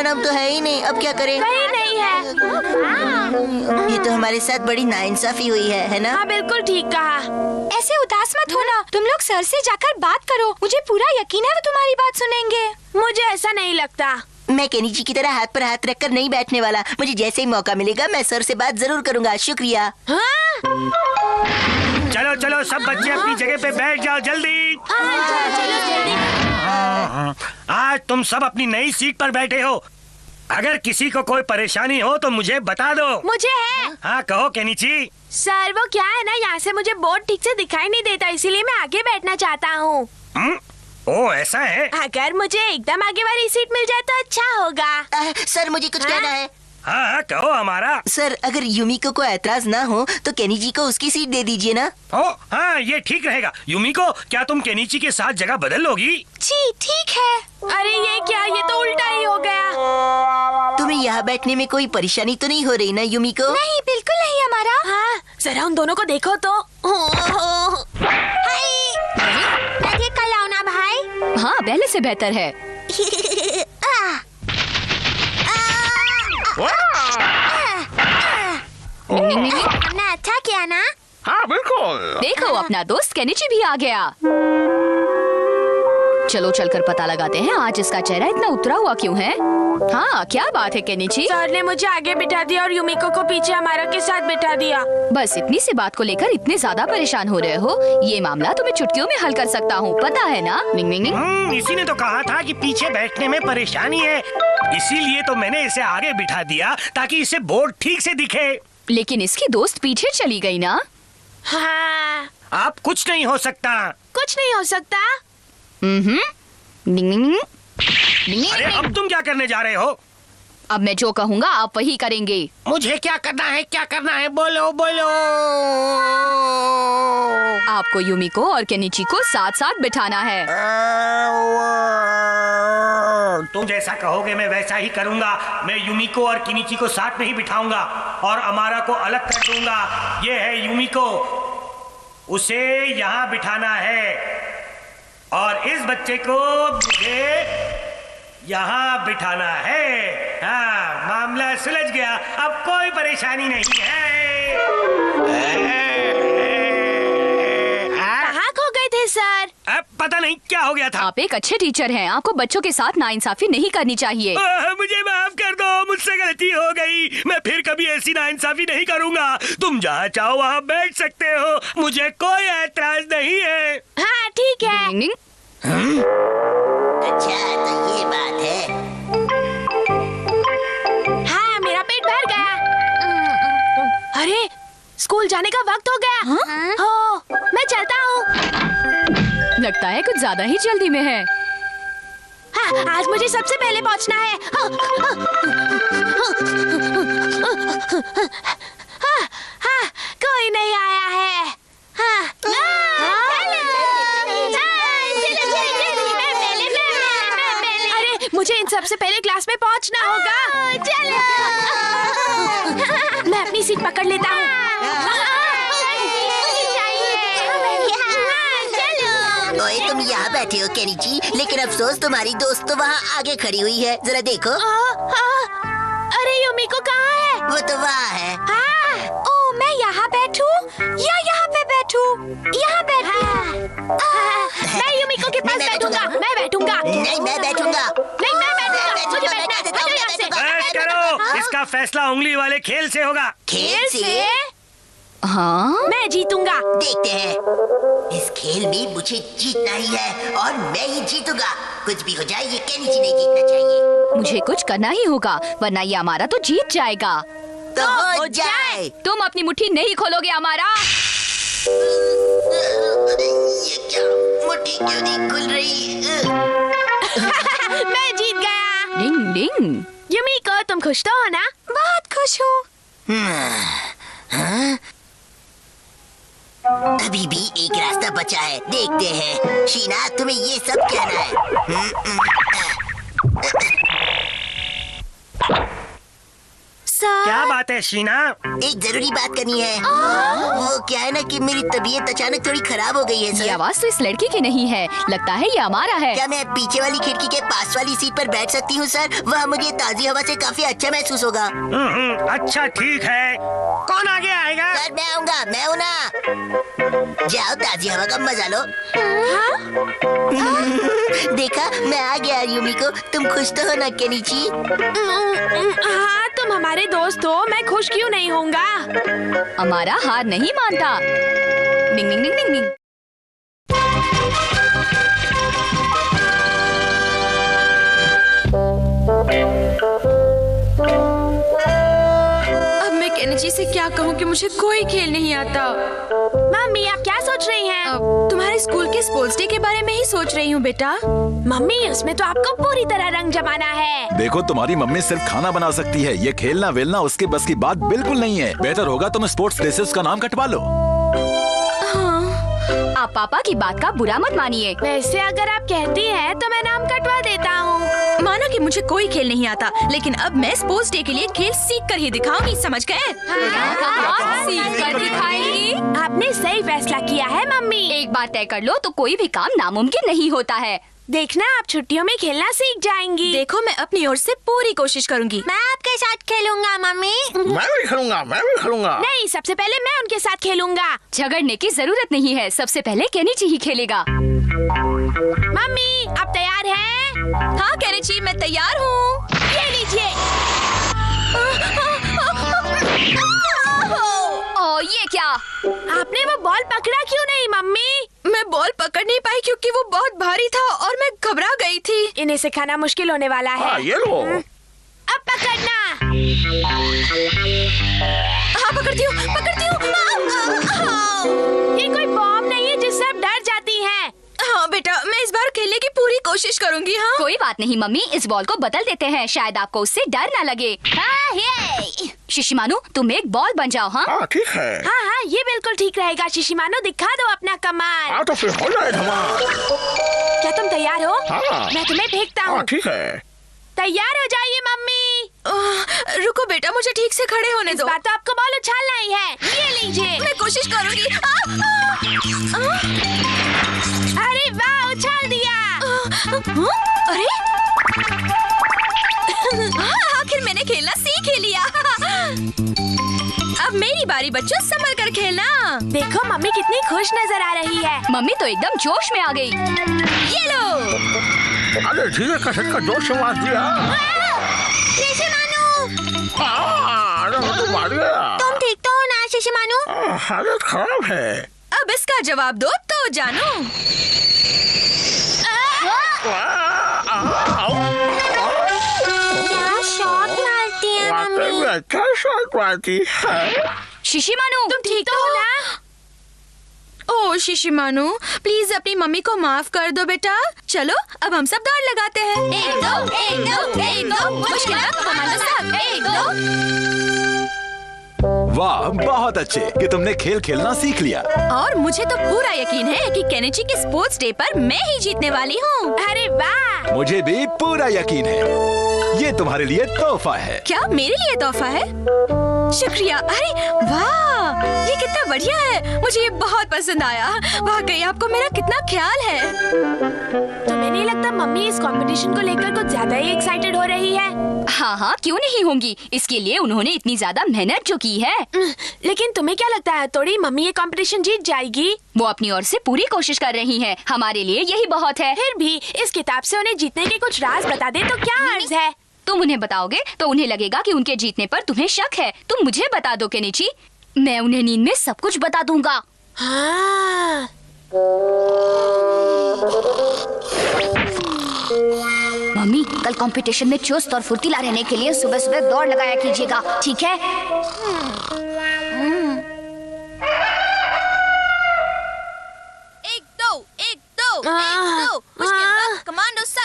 तुम्हारा नाम तो है ही नहीं, अब क्या करें? कहीं नहीं है। ये तो हमारे साथ बड़ी नाइंसाफी हुई है ना? हाँ बिल्कुल ठीक कहा। ऐसे उदास मत होना, तुम लोग सर से जाकर बात करो, मुझे पूरा यकीन है वो तुम्हारी बात सुनेंगे। मुझे ऐसा नहीं लगता। मैं केनी जी की तरह हाथ पर हाथ रखकर नहीं बैठने वाला। मुझे जैसे ही मौका मिलेगा मैं सर से बात जरूर करूंगा। शुक्रिया। हाँ? चलो चलो सब बच्चे अपनी जगह पे बैठ जाओ जल्दी। चलो जल्दी। आज तुम सब अपनी नई सीट पर बैठे हो। अगर किसी को कोई परेशानी हो तो मुझे बता दो। मुझे है। हाँ कहो केनिची। सर वो क्या है ना, यहाँ से मुझे बोर्ड ठीक से दिखाई नहीं देता, इसीलिए मैं आगे बैठना चाहता हूँ। ओ ऐसा है। अगर मुझे एकदम आगे वाली सीट मिल जाए तो अच्छा होगा। सर मुझे कुछ कहना है। हाँ कहो हमारा। सर अगर युमिको को ऐतराज ना हो तो केनी जी को उसकी सीट दे दीजिए ना। ओ हाँ ये ठीक रहेगा। युमिको क्या तुम केनिची के साथ जगह बदल लोगी? जी ठीक है। अरे ये क्या, ये तो उल्टा ही हो गया। तुम्हें यहाँ बैठने में कोई परेशानी तो नहीं हो रही ना युमिको? नहीं बिल्कुल नहीं हमारा। हाँ जरा उन दोनों को देखो तो। मैं ठीक कर लाऊं ना भाई? हाँ पहले से बेहतर है। हमने अच्छा किया ना? हाँ बिल्कुल। देखो अपना दोस्त केनिची भी आ गया। चलो चलकर पता लगाते हैं आज इसका चेहरा इतना उतरा हुआ क्यों है। हाँ क्या बात है केनिची? सर ने मुझे आगे बिठा दिया और युमिको को पीछे हमारा के साथ बिठा दिया। बस इतनी सी बात को लेकर इतने ज्यादा परेशान हो रहे हो? ये मामला तुम्हें चुटकियों में हल कर सकता हूँ, पता है ना? निंग निंग निंग। इसी ने तो कहा था कि पीछे बैठने में परेशानी है, इसीलिए तो मैंने इसे आगे बिठा दिया ताकि इसे बोर्ड ठीक से दिखे। लेकिन इसकी दोस्त पीछे चली गई ना। हाँ आप कुछ नहीं हो सकता। कुछ नहीं हो सकता। निंग निंग निंग। अरे अब तुम क्या करने जा रहे हो? अब मैं जो कहूँगा आप वही करेंगे। मुझे क्या करना है, क्या करना है, बोलो बोलो। आपको युमिको और केनिची को साथ साथ बिठाना है। तुम जैसा कहोगे मैं वैसा ही करूंगा। मैं युमिको और केनिची को साथ में ही बिठाऊंगा और अमारा को अलग कर दूंगा। ये है युमिको, उसे यहाँ बिठाना है और इस बच्चे को मुझे यहाँ बिठाना है। हाँ मामला सुलझ गया, अब कोई परेशानी नहीं है। कहाँ खो गए थे सर? अब पता नहीं क्या हो गया था। आप एक अच्छे टीचर हैं, आपको बच्चों के साथ नाइंसाफी नहीं करनी चाहिए। मुझे माफ कर दो, मुझसे गलती हो गई। मैं फिर कभी ऐसी नाइंसाफी नहीं करूंगा। तुम जहाँ चाहो वहाँ बैठ सकते हो, मुझे कोई ऐतराज नहीं है। हाँ ठीक है। निंग निंग। अच्छा तो ये बात है। हाँ मेरा पेट भर गया। अरे स्कूल जाने का वक्त हो गया। हो मैं चलता हूँ। लगता है कुछ ज्यादा ही जल्दी में है। हाँ आज मुझे सबसे पहले पहुँचना है। हाँ कोई नहीं आया है। हाँ अरे मुझे इन सबसे पहले क्लास में पहुँचना होगा। मैं अपनी सीट पकड़ लेता हूँ। ओए तुम यहाँ बैठे हो केनिची, लेकिन अफसोस तुम्हारी दोस्त तो वहाँ आगे खड़ी हुई है, जरा देखो। अरे युमिको कहाँ है? वो तो वहाँ है। ओ मैं यहाँ बैठूं या यहाँ पे बैठूं? यहाँ बैठूं। मैं युमिको के पास मैं बैठूंगा। मैं बैठूंगा। नहीं मैं बैठूंगा। नहीं मैं बैठूंगा। मुझे बैठना है। हटो यहाँ से। बस करो, इसका फैसला उंगली वाले खेल से होगा। खेल से? हाँ मैं जीतूंगा। देखते हैं। इस खेल में मुझे जीतना ही है और मैं ही जीतूंगा। कुछ भी हो जाए ये केनिची नहीं जीतना चाहिए। मुझे कुछ करना ही होगा, वरना ये हमारा तो जीत जाएगा। तो हो जाए। तुम अपनी मुट्ठी नहीं खोलोगे हमारा। ये क्या, मुट्ठी क्यों नहीं खुल रही? मैं जीत गया। डिंग डिंग। युमिको तुम खुश तो हो ना? बहुत खुश हूँ। हाँ? अभी भी एक रास्ता बचा है, देखते हैं। शीना तुम्हें ये सब कहना है। सर। क्या बात है शीना? एक जरूरी बात करनी है। वो क्या है ना कि मेरी तबीयत अचानक थोड़ी खराब हो गई है ये सर। आवाज तो इस लड़की की नहीं है, लगता है ये हमारा है। क्या मैं पीछे वाली खिड़की के पास वाली सीट पर बैठ सकती हूँ सर? वह मुझे ताजी हवा से काफी अच्छा महसूस होगा। अच्छा ठीक है। कौन आगे आएगा? सर मैं आऊँगा, मैं हूँ ना। जाओ ताजी हवा का मजा लो। देखा, मैं आ गया यूमिको। तुम खुश तो हो ना केनिची? हाँ, तुम हमारे दोस्त हो, मैं खुश क्यों नहीं होऊंगा? हमारा हार नहीं मानता। निंग निंग निंग निंग निंग। अब मैं केनिची से क्या कहूँ कि मुझे कोई खेल नहीं आता। मम्मी आप क्या सोच रही हैं? तुम्हारे स्कूल के स्पोर्ट्स डे के बारे में ही सोच रही हूँ बेटा। मम्मी उसमें तो आपको पूरी तरह रंग जमाना है। देखो तुम्हारी मम्मी सिर्फ खाना बना सकती है, ये खेलना वेलना उसके बस की बात बिल्कुल नहीं है। बेहतर होगा तुम स्पोर्ट्स ड्रेसेस का नाम कटवा लो। आप पापा की बात का बुरा मत मानिए। वैसे अगर आप कहती हैं तो मैं नाम कटवा देता हूँ। मानो कि मुझे कोई खेल नहीं आता, लेकिन अब मैं स्पोर्ट्स डे के लिए खेल सीख कर ही दिखाऊंगी, समझ गए? सीख कर दिखाएंगी। आपने सही फैसला किया है मम्मी। एक बार तय कर लो तो कोई भी काम नामुमकिन नहीं होता है। देखना आप छुट्टियों में खेलना सीख जाएंगी। देखो मैं अपनी ओर से पूरी कोशिश करूंगी। मैं आपके साथ खेलूंगा मम्मी। मैं भी खेलूंगा। नहीं, सबसे पहले मैं उनके साथ खेलूंगा। झगड़ने की जरूरत नहीं है, सबसे पहले केनिची ही खेलेगा। मम्मी आप तैयार हैं? हाँ केनिची मैं तैयार हूँ। ये लीजिए। ओ ये क्या? आपने वो बॉल पकड़ा क्यों नहीं मम्मी? मैं बॉल पकड़ नहीं पाई क्योंकि वो बहुत भारी था और मैं घबरा गई थी। इन्हें सिखाना मुश्किल होने वाला है। हाँ, ये लो। अब पकड़ना। हाँ पकड़ती हूँ। ये कोई बॉम्ब नहीं है जिससे आप डर जाती हैं। हाँ बेटा मैं इस बार खेलने की पूरी कोशिश करूंगी। हाँ कोई बात नहीं मम्मी, इस बॉल को बदल देते हैं, शायद आपको उससे डर न लगे। हाँ, ये। शिशिमानु तुम एक बॉल बन जाओ। हाँ हाँ ठीक है। हाँ हाँ ये बिल्कुल ठीक रहेगा। शिशिमानु दिखा दो अपना कमाल। हाँ तो फिर हो जाए धमाल। क्या तुम तैयार हो? हाँ। मैं तुम्हें फेंकता हाँ हूँ। ठीक है। तैयार हो जाइए मम्मी। रुको बेटा मुझे ठीक से खड़े होने इस दो। बार तो आपको बॉल उछालना ही है। ये लीजिए। मैं कोशिश करूंगी। अरे वाह, उछाल दिया। अरे आखिर मैंने खेलना सीख ही लिया। अब मेरी बारी बच्चों, संभल कर खेलना। देखो मम्मी कितनी खुश नजर आ रही है। मम्मी तो एकदम जोश में आ गई। ये लो। अरे धीरे का झटका जोश से मार दिया। अरे वो तो मार गया। तुम ठीक तो हो ना शिशिमानु? हालत खराब है। अब इसका जवाब दो तो जानो। क्या शॉट मारती है वाकई में अच्छा शॉट मारती है। शिशिमानु तुम ठीक तो हो ना? ओ शिशिमानु प्लीज अपनी मम्मी को माफ कर दो बेटा। चलो अब हम सब दौड़ लगाते हैं। 1 2 1 2 1 2 मुश्किल वक्त कमांडो साहब 1 2। वाह बहुत अच्छे कि तुमने खेल खेलना सीख लिया। और मुझे तो पूरा यकीन है कि केनिची के स्पोर्ट्स डे पर मैं ही जीतने वाली हूँ। अरे वाह। मुझे भी पूरा यकीन है। ये तुम्हारे लिए तोहफा है। क्या मेरे लिए तोहफा है? शुक्रिया। अरे वाह ये कितना बढ़िया है, मुझे ये बहुत पसंद आया। वाकई आपको मेरा कितना ख्याल है। तुम्हें नहीं लगता मम्मी इस कंपटीशन को लेकर कुछ ज्यादा ही एक्साइटेड हो रही है? हाँ हाँ क्यों नहीं होंगी, इसके लिए उन्होंने इतनी ज्यादा मेहनत जो की है। लेकिन तुम्हें क्या लगता है थोड़ी मम्मी ये कंपटीशन जीत जाएगी? वो अपनी ओर से पूरी कोशिश कर रही हैं, हमारे लिए यही बहुत है। फिर भी इस किताब से उन्हें जीतने के कुछ राज बता दे तो क्या अर्ज है? तुम उन्हें बताओगे तो उन्हें लगेगा कि उनके जीतने पर तुम्हें शक है। तुम मुझे बता दो केनिची, मैं उन्हें नींद में सब कुछ बता दूंगा। हाँ। मम्मी कल कंपटीशन में चुस्त और फुर्तीला रहने के लिए सुबह सुबह दौड़ लगाया कीजिएगा, ठीक है?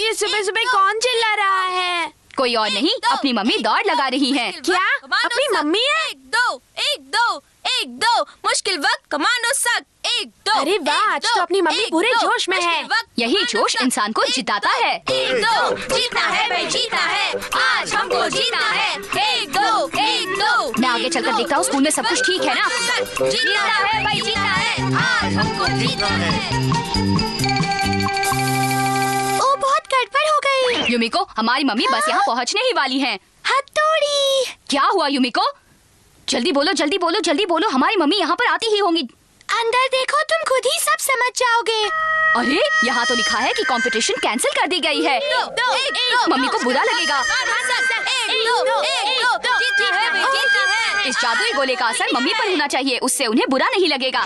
ये सुबह सुबह कौन चिल्ला रहा है? कोई और नहीं, अपनी मम्मी दौड़ लगा रही हैं। क्या अपनी मम्मी है? 1 2 1 2 1 2 मुश्किल वक्त कमांडो सक 1 2। अरे वाह, आज तो अपनी मम्मी पूरे जोश में है। यही जोश इंसान को जिताता है। 1 2 जीतना है भाई जीतना है, आज हमको जीतना है। 1 2 1 चलकर देखता हूँ स्कूल में सब कुछ ठीक है ना। जीतना है भाई, जीतना है, आज हमको जीतना है। ओ बहुत गड़बड़ हो गई। युमिको, हमारी मम्मी बस यहाँ पहुँचने ही वाली हैं। हथौड़ी। क्या हुआ युमिको? जल्दी बोलो, जल्दी बोलो, जल्दी बोलो, हमारी मम्मी यहाँ पर आती ही होंगी। अंदर देखो, तुम खुद ही सब समझ जाओगे। अरे यहाँ तो लिखा है कि कंपटीशन कैंसिल कर दी गई है। मम्मी को बुरा लगेगा। इस जादुई गोले का असर मम्मी पर होना चाहिए, उससे उन्हें बुरा नहीं लगेगा।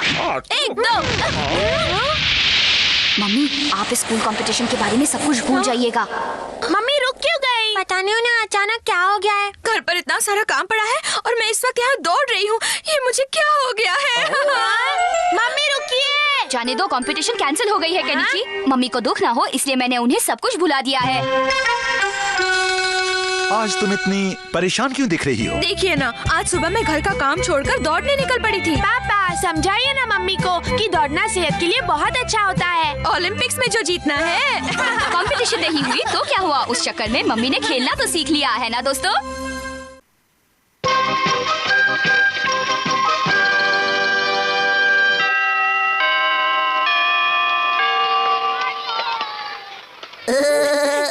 मम्मी, आप इस स्कूल कंपटीशन के बारे में सब कुछ भूल जाइएगा। मम्मी रुक क्यों गई? पता नहीं उन्हें अचानक क्या हो गया है। घर पर इतना सारा काम पड़ा है और मैं इस वक्त यहाँ दौड़ रही हूँ। ये मुझे क्या हो गया है? मम्मी रुकिए। जाने दो, कंपटीशन कैंसिल हो गई है केनिची। मम्मी को दुख ना हो इसलिए मैंने उन्हें सब कुछ भुला दिया है। आज तुम इतनी परेशान क्यों दिख रही हो? देखिए ना, आज सुबह मैं घर का काम छोड़कर दौड़ने निकल पड़ी थी। पापा समझाइए ना मम्मी को कि दौड़ना सेहत के लिए बहुत अच्छा होता है। ओलंपिक्स में जो जीतना है। कंपटीशन नहीं हुई तो क्या हुआ, उस चक्कर में मम्मी ने खेलना तो सीख लिया है ना दोस्तों।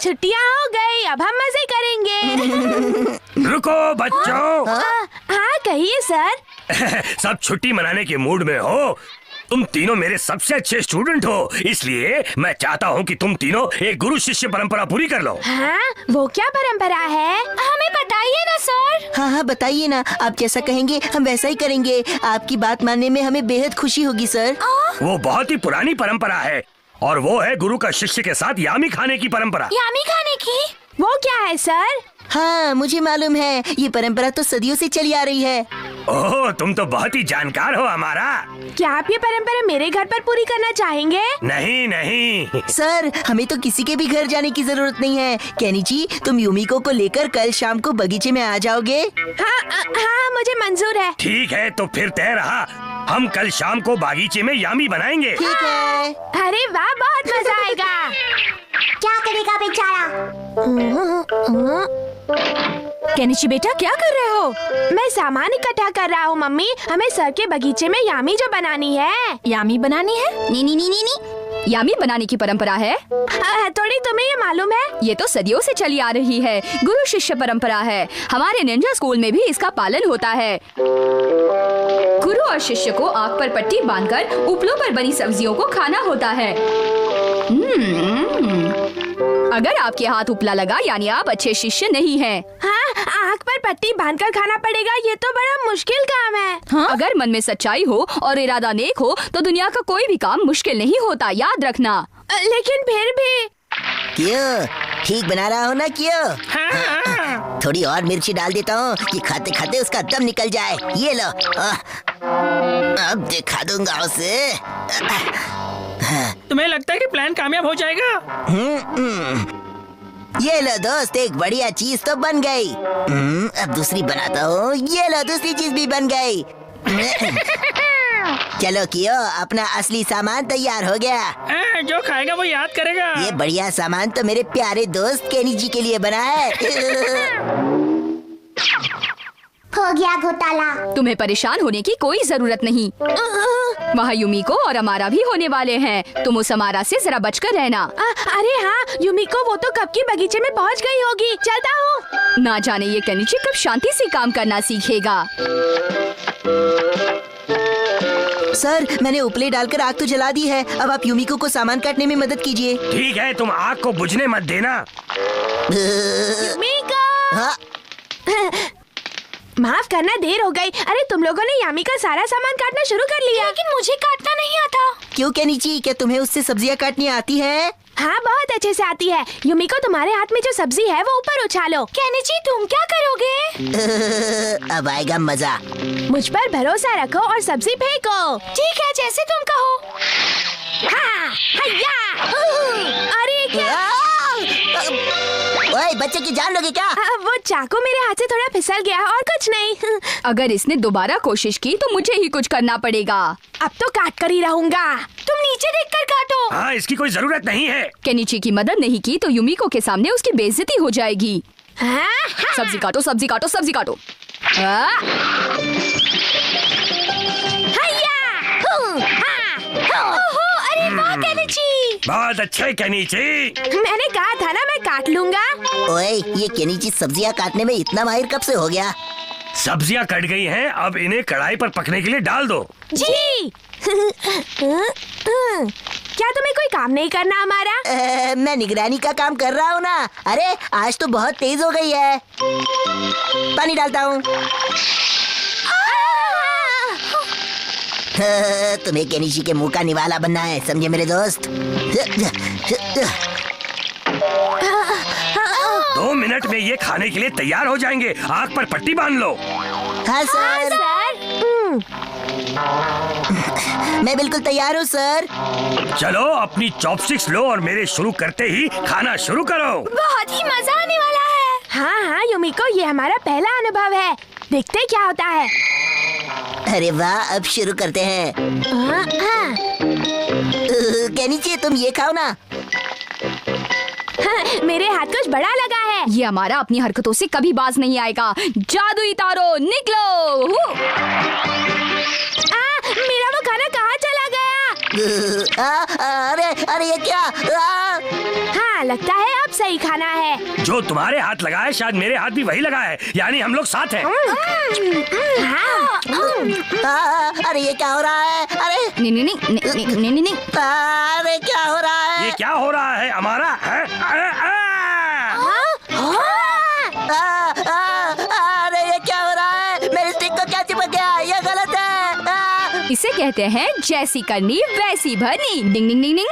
छुट्टियाँ हो गई, अब हम मजे करेंगे। रुको बच्चों। हाँ कहिए सर। सब छुट्टी मनाने के मूड में हो। तुम तीनों मेरे सबसे अच्छे स्टूडेंट हो, इसलिए मैं चाहता हूँ कि तुम तीनों एक गुरु शिष्य परंपरा पूरी कर लो। हाँ वो क्या परंपरा है? हमें बताइए ना सर। हाँ हाँ बताइए ना, आप जैसा कहेंगे हम वैसा ही करेंगे। आपकी बात मानने में हमें बेहद खुशी होगी सर। वो बहुत ही पुरानी परंपरा है और वो है गुरु का शिष्य के साथ यामी खाने की परंपरा। यामी खाने की? वो क्या है सर? हाँ मुझे मालूम है, ये परंपरा तो सदियों से चली आ रही है। ओह, तुम तो बहुत ही जानकार हो हमारा। क्या आप ये परंपरा मेरे घर पर पूरी करना चाहेंगे? नहीं नहीं सर हमें तो किसी के भी घर जाने की जरूरत नहीं है। केनिची, तुम युमिको को लेकर कल शाम को बगीचे में आ जाओगे? हाँ मुझे मंजूर है। ठीक है तो फिर तय रहा, हम कल शाम को बागीचे में यामी बनाएंगे। ठीक है। अरे वाह, बहुत मजा आएगा। क्या करेगा बेचारा? केनिची बेटा क्या कर रहे हो? मैं सामान इकट्ठा कर रहा हूँ मम्मी। हमें सर के बगीचे में यामी जो बनानी है। यामी बनानी है? नी नी नी नी नी, यामी बनाने की परंपरा है? थोड़ी तुम्हें ये मालूम है? ये तो सदियों से चली आ रही है, गुरु शिष्य परंपरा है। हमारे निंजा स्कूल में भी इसका पालन होता है। गुरु और शिष्य को आँख पर पट्टी बांधकर उपलों पर बनी सब्जियों को खाना होता है। अगर आपके हाथ उपला लगा यानी आप अच्छे शिष्य नहीं हैं। हाँ, आँख पर पट्टी बांधकर खाना पड़ेगा, ये तो बड़ा मुश्किल काम है। हाँ? अगर मन में सच्चाई हो और इरादा नेक हो तो दुनिया का कोई भी काम मुश्किल नहीं होता, याद रखना। लेकिन फिर भी क्यों, ठीक बना रहा हो ना? क्यों? थोड़ी और मिर्ची डाल देता हूँ कि खाते खाते उसका दम निकल जाए। ये लो, अब दिखा दूंगा उसे। तुम्हें लगता है कि प्लान कामयाब हो जाएगा? ये लो दोस्त, एक बढ़िया चीज तो बन गई। अब दूसरी बनाता हूँ। ये लो, दूसरी चीज भी बन गई। चलो कियो, अपना असली सामान तैयार हो गया। जो खाएगा वो याद करेगा। ये बढ़िया सामान तो मेरे प्यारे दोस्त केनिची के लिए बना है। हो गया घोटाला। तुम्हें परेशान होने की कोई जरूरत नहीं। वहाँ युमिको और अमारा भी होने वाले हैं। तुम उस अमारा से जरा बचकर रहना। अरे हाँ, युमिको वो तो कब की बगीचे में पहुँच गई होगी। चलता हूँ। ना जाने ये केनिची कब शांति से काम करना सीखेगा। सर मैंने उपले डालकर आग तो जला दी है, अब आप युमिको को सामान काटने में मदद कीजिए। ठीक है, तुम आग को बुझने मत देना। युमिको! हाँ? माफ करना, देर हो गई। अरे तुम लोगों ने यामी का सारा सामान काटना शुरू कर लिया। लेकिन मुझे काटना नहीं आता। क्यों केनिची, क्या तुम्हें उससे सब्जियां काटनी आती है? हाँ बहुत अच्छे से आती है। युमिको तुम्हारे हाथ में जो सब्जी है वो ऊपर उछालो। केनिची तुम क्या करोगे? अब आएगा मजा। मुझ पर भरोसा रखो और सब्जी फेंको। ठीक है, जैसे तुम कहो। हाँ, हैया! अरे क्या? ओए, बच्चे की जान लोगे क्या? वो चाकू मेरे हाथ से थोड़ा फिसल गया और कुछ नहीं। अगर इसने दोबारा कोशिश की तो मुझे ही कुछ करना पड़ेगा। अब तो काट कर ही रहूंगा। तुम नीचे देखकर काटो। हाँ, इसकी कोई जरूरत नहीं है। केनिची की मदद नहीं की तो युमिको के सामने उसकी बेइज्जती हो जाएगी। हाँ, सब्जी काटो, सब्जी काटो, सब्जी काटो। अरे वाह केनिची! बहुत अच्छे केनिची। मैंने कहा था ना मैं काट लूंगा। ओए, ये केनिची सब्जियां काटने में इतना माहिर कब से हो गया? सब्जियां कट गई हैं, अब इन्हें कढ़ाई पर पकने के लिए डाल दो। जी। क्या तुम्हें कोई काम नहीं करना हमारा? मैं निगरानी का काम कर रहा हूँ ना। अरे आज तो बहुत तेज हो गई है। पानी डालता हूँ। तुम्हें केनिची के मुंह का निवाला बनना है, समझे मेरे दोस्त? 2 मिनट में ये खाने के लिए तैयार हो जाएंगे। आग पर पट्टी बांध लो। हाँ सर। मैं बिल्कुल तैयार हूँ सर। चलो अपनी चॉपस्टिक्स लो और मेरे शुरू करते ही खाना शुरू करो। बहुत ही मजा आने वाला है। हाँ हाँ युमिको, ये हमारा पहला अनुभव है। देखते क्या होता है। अरे वाह, अब शुरू करते हैं। केनिची तुम ये खाओ ना। मेरे हाथ कुछ बड़ा लगा है। ये हमारा अपनी हरकतों से कभी बाज नहीं आएगा। जादुई तारो निकलो। मेरा वो खाना कहाँ चला गया? अरे ये क्या? हाँ लगता है अब सही खाना है। जो तुम्हारे हाथ लगा है शायद मेरे हाथ भी वही लगा है, यानी हम लोग साथ हैं। अरे ये क्या हो रहा है? अरे नहीं। अरे क्या हो रहा है? ये क्या हो रहा है हमारा है? अरे ये क्या हो रहा है? मेरी स्टिक को क्या चिपक गया? ये गलत है। इसे कहते हैं जैसी करनी वैसी भरनी। डिंग डिंग डिंग डिंग।